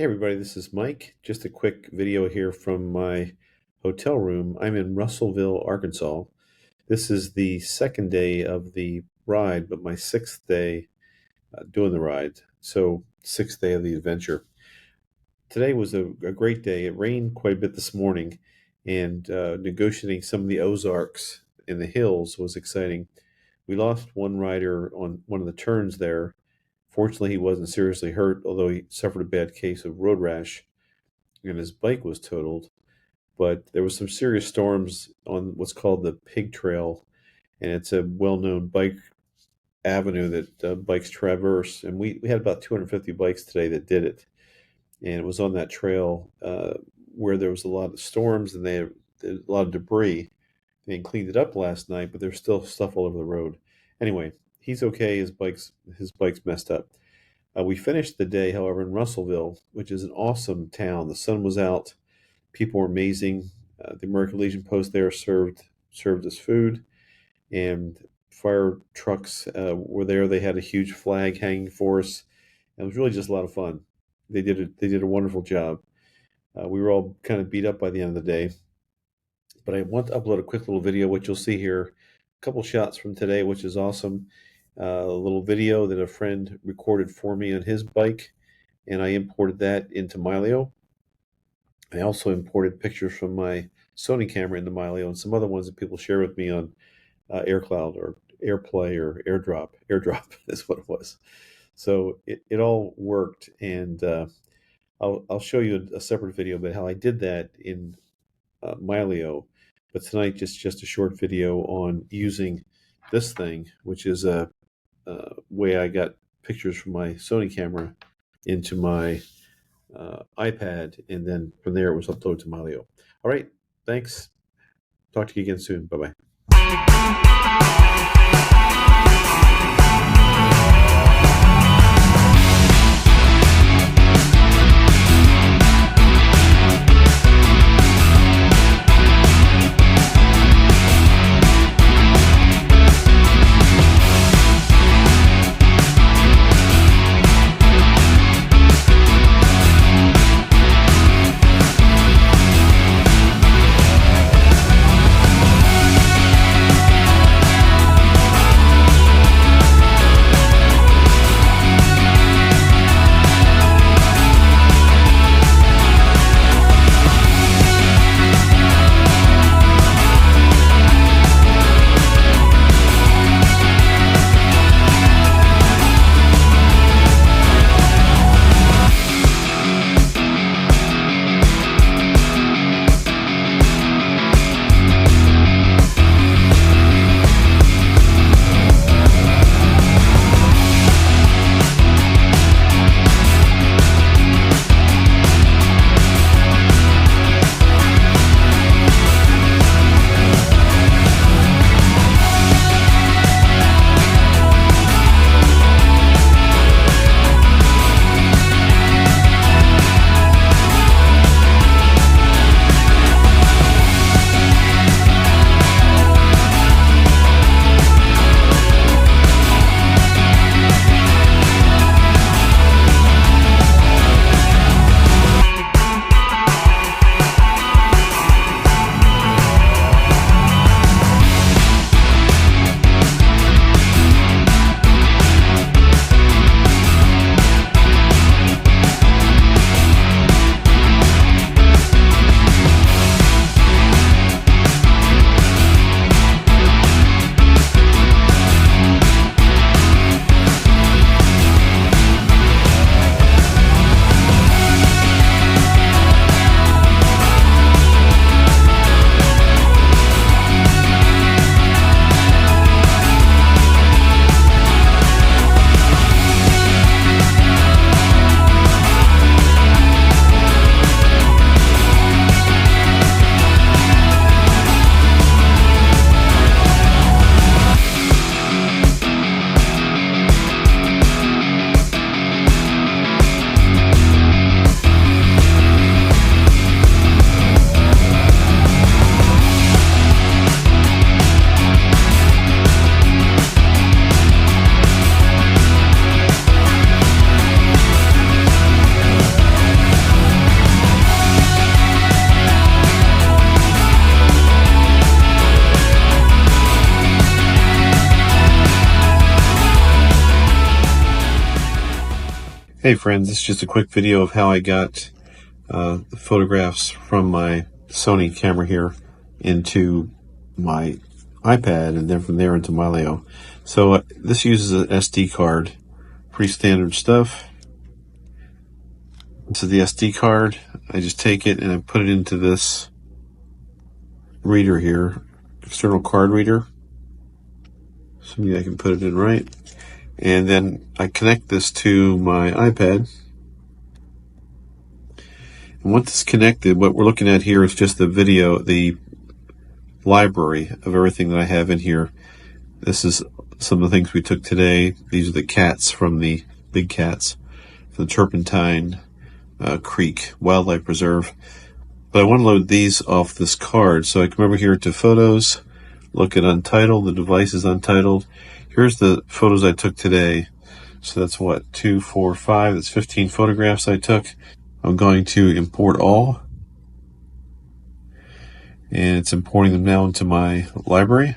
Hey everybody, this is Mike. Just a quick video here from my hotel room. I'm in Russellville, Arkansas. This is the second day of the ride, but my sixth day doing the ride. So, sixth day of the adventure. Today was a great day. It rained quite a bit this morning, and negotiating some of the Ozarks in the hills was exciting. We lost one rider on one of the turns there. Fortunately, he wasn't seriously hurt, although he suffered a bad case of road rash and his bike was totaled. But there was some serious storms on what's called the Pig Trail, and it's a well-known bike avenue that bikes traverse. And we had about 250 bikes today that did it, and it was on that trail where there was a lot of storms and they had a lot of debris. They had cleaned it up last night, but there's still stuff all over the road. Anyway, he's okay. His bike's messed up. We finished the day, however, in Russellville, which is an awesome town. The sun was out. People were amazing. The American Legion post there served us food, and fire trucks were there. They had a huge flag hanging for us. It was really just a lot of fun. They did a wonderful job. We were all kind of beat up by the end of the day, but I want to upload a quick little video, which you'll see here. A couple shots from today, which is awesome. A little video that a friend recorded for me on his bike, and I imported that into Mylio. I also imported pictures from my Sony camera into Mylio and some other ones that people share with me on AirCloud or AirPlay or AirDrop. AirDrop is what it was. So it all worked, and I'll show you a separate video about how I did that in Mylio. But tonight, just a short video on using this thing, which is a way I got pictures from my Sony camera into my iPad, and then from there it was uploaded to Mylio. All right, thanks. Talk to you again soon. Bye-bye. Hey friends, this is just a quick video of how I got the photographs from my Sony camera here into my iPad and then from there into Mylio. So this uses an SD card, pretty standard stuff. This is the SD card. I just take it and I put it into this reader here, external card reader. So maybe I can put it in right. And then I connect this to my iPad. And once it's connected, what we're looking at here is just the video, the library of everything that I have in here. This is some of the things we took today. These are the cats from the big cats from the Turpentine Creek Wildlife Preserve. But I want to load these off this card. So I come over here to Photos, look at Untitled. The device is untitled. Here's the photos I took today. So that's what, 2, 4, 5. That's 15 photographs I took. I'm going to import all. And it's importing them now into my library.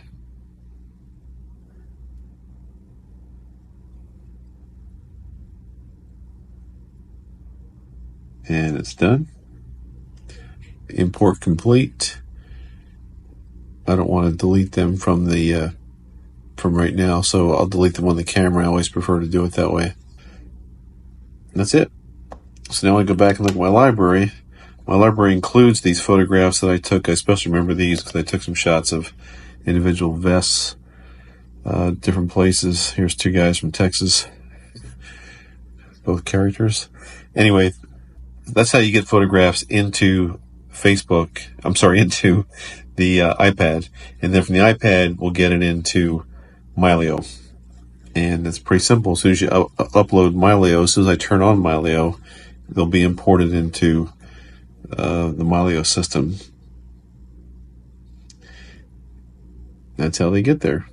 And it's done. Import complete. I don't want to delete them from the from right now, so I'll delete them on the camera. I always prefer to do it that way. And that's it. So now I go back and look at my library. My library includes these photographs that I took. I especially remember these because I took some shots of individual vests, different places. Here's two guys from Texas, both characters. Anyway, that's how you get photographs into Facebook. I'm sorry, into the iPad. And then from the iPad, we'll get it into Mylio. And it's pretty simple. As soon as you upload Mylio, as soon as I turn on Mylio, they'll be imported into the Mylio system. That's how they get there.